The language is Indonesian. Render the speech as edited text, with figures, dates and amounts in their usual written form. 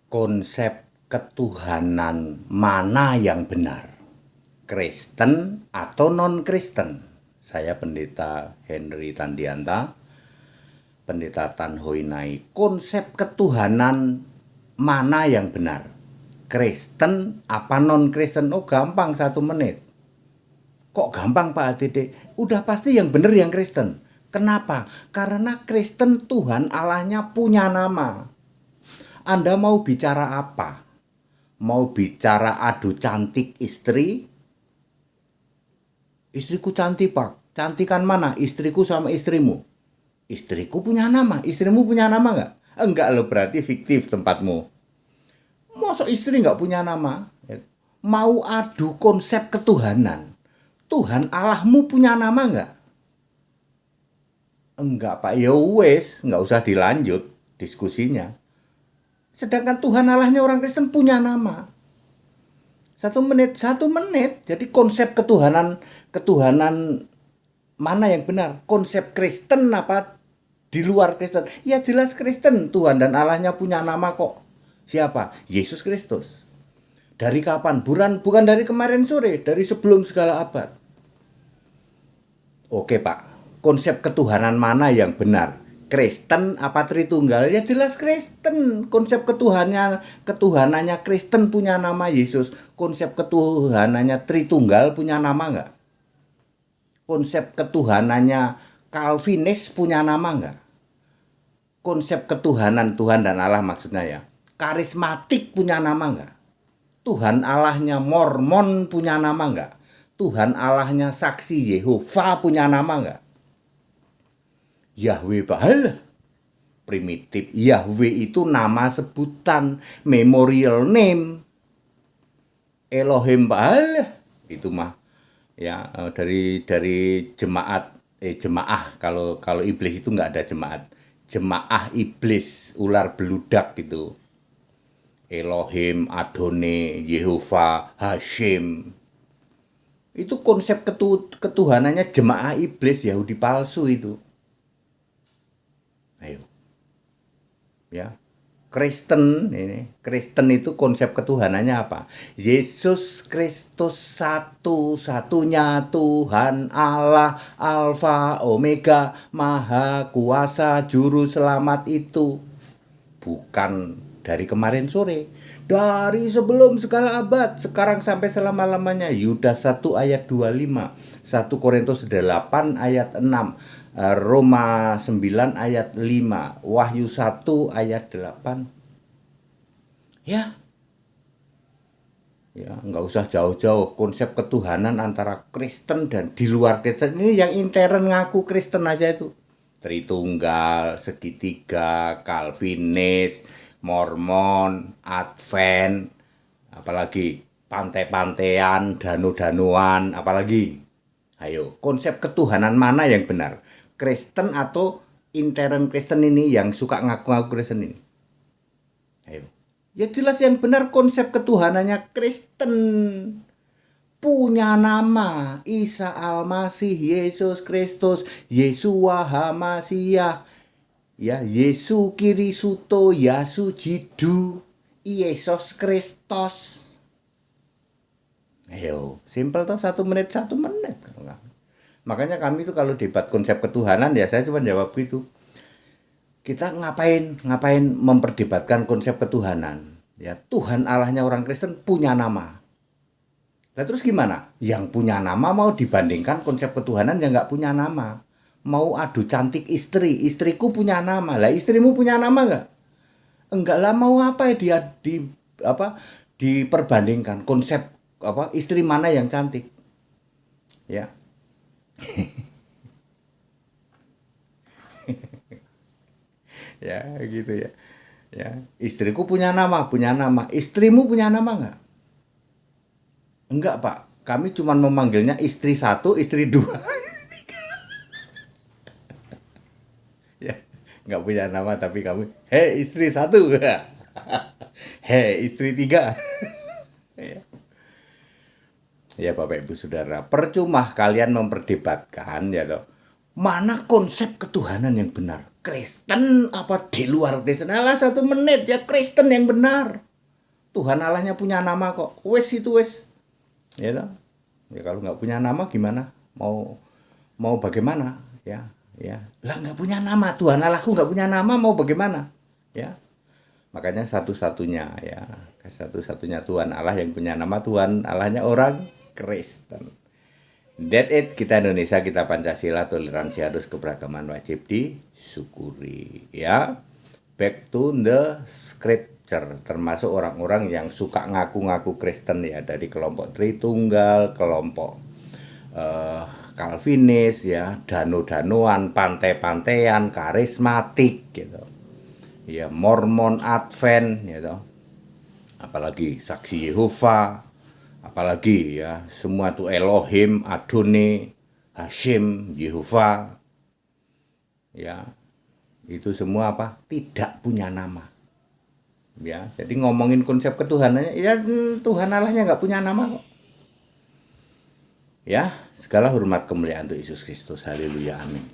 Konsep ketuhanan mana yang benar? Kristen atau non-Kristen? Saya Pendeta Henry Tandianta, Pendeta Tan Hoi Nai. Konsep ketuhanan mana yang benar? Kristen apa non-Kristen? Oh gampang, 1 menit. Kok gampang Pak Adede? Udah pasti yang benar yang Kristen. Kenapa? Karena Kristen Tuhan Allahnya punya nama. Anda mau bicara apa? Mau bicara adu cantik istri? Istriku cantik Pak. Cantikan mana? Istriku sama istrimu. Istriku punya nama. Istrimu punya nama nggak? Enggak loh, berarti fiktif tempatmu. Masa istri nggak punya nama? Mau adu konsep ketuhanan. Tuhan Allahmu punya nama nggak? Enggak Pak. Ya wes, nggak usah dilanjut diskusinya. Sedangkan Tuhan Allahnya orang Kristen punya nama. 1 menit, 1 menit. Jadi konsep ketuhanan mana yang benar? Konsep Kristen apa di luar Kristen? Ya jelas Kristen. Tuhan dan Allahnya punya nama kok. Siapa? Yesus Kristus. Dari kapan? Bukan dari kemarin sore, dari sebelum segala abad. Oke Pak, konsep ketuhanan mana yang benar? Kristen apa Tritunggal? Ya jelas Kristen. Konsep ketuhanannya Kristen punya nama Yesus. Konsep ketuhanannya Tritunggal punya nama nggak? Konsep ketuhanannya Calvinis punya nama nggak? Konsep ketuhanan Tuhan dan Allah maksudnya ya. Karismatik punya nama nggak? Tuhan Allahnya Mormon punya nama nggak? Tuhan Allahnya Saksi Yehova punya nama nggak? Yahweh Baal. Primitif. Yahweh itu nama sebutan, memorial name. Elohim Baal itu mah ya dari jemaah kalau iblis itu nggak ada jemaat. Jemaah iblis, ular beludak gitu. Elohim, Adone, Yehova, Hashim. Itu konsep ketuhanannya jemaah iblis Yahudi palsu itu. Ayo. Ya. Kristen itu konsep ketuhanannya apa? Yesus Kristus satu-satunya Tuhan Allah, Alfa Omega, Maha Kuasa, Juru Selamat itu. Bukan dari kemarin sore, dari sebelum segala abad, sekarang sampai selama-lamanya. Yudas 1 ayat 25, 1 Korintus 8 ayat 6, Roma 9 ayat 5, Wahyu 1 ayat 8. Ya, nggak usah jauh-jauh. Konsep ketuhanan antara Kristen dan di luar Kristen ini yang intern ngaku Kristen aja itu. Tritunggal, segitiga, Calvinis, Mormon, Advent, apalagi pantai-pantaian, danu-danuan, apalagi. Ayo, konsep ketuhanan mana yang benar? Kristen atau intern Kristen ini yang suka ngaku-ngaku Kristen ini? Ayo. Ya jelas yang benar konsep ketuhanannya Kristen. Punya nama Isa Al-Masih, Yesus Kristus, Yesua HaMasiah, ya Yesu Kirisuto, Yasu Jidu, Yesus Kristus. Ayo, simple toh, 1 menit, 1 menit. Makanya kami itu kalau debat konsep ketuhanan ya saya cuma jawab gitu. Kita ngapain memperdebatkan konsep ketuhanan? Ya Tuhan Allahnya orang Kristen punya nama. Nah terus gimana? Yang punya nama mau dibandingkan konsep ketuhanan yang nggak punya nama. Mau adu cantik istri, istriku punya nama. Lah istrimu punya nama nggak? Enggak lah, mau apa ya dia diperbandingkan konsep istri mana yang cantik? Ya. Ya gitu ya. Ya, istriku punya nama. Istrimu punya nama nggak? Enggak Pak, kami cuma memanggilnya istri 1, istri 2. Ya, nggak punya nama tapi kami, hei istri 1, hei istri 3. Ya. Ya Bapak Ibu Saudara, percuma kalian memperdebatkan ya loh. Mana konsep ketuhanan yang benar? Kristen apa di luar Kristen? Alah 1 menit ya, Kristen yang benar. Tuhan Allahnya punya nama kok. Wes itu wes. Ya toh? Ya kalau nggak punya nama gimana? Mau bagaimana? Ya, ya. Lah nggak punya nama, Tuhan Allahku nggak punya nama, mau bagaimana? Ya. Makanya satu-satunya ya, satu-satunya Tuhan Allah yang punya nama, Tuhan Allahnya orang Kristen. That it, kita Indonesia, kita Pancasila, toleransi harus, keberagaman wajib disyukuri. Ya, back to the scripture, termasuk orang-orang yang suka ngaku-ngaku Kristen ya, dari kelompok Tritunggal, kelompok Calvinis ya, dano-danoan, pantai-pantaian, karismatik gitu. Ya, Mormon, Advent gitu. Apalagi Saksi Yehova, apalagi ya, semua tuh Elohim, Adonai, Hashim, Yehova. Ya, itu semua apa? Tidak punya nama. Ya, jadi ngomongin konsep ketuhanannya, ya Tuhan Allahnya nggak punya nama kok. Ya, segala hormat kemuliaan untuk Yesus Kristus. Haleluya, amin.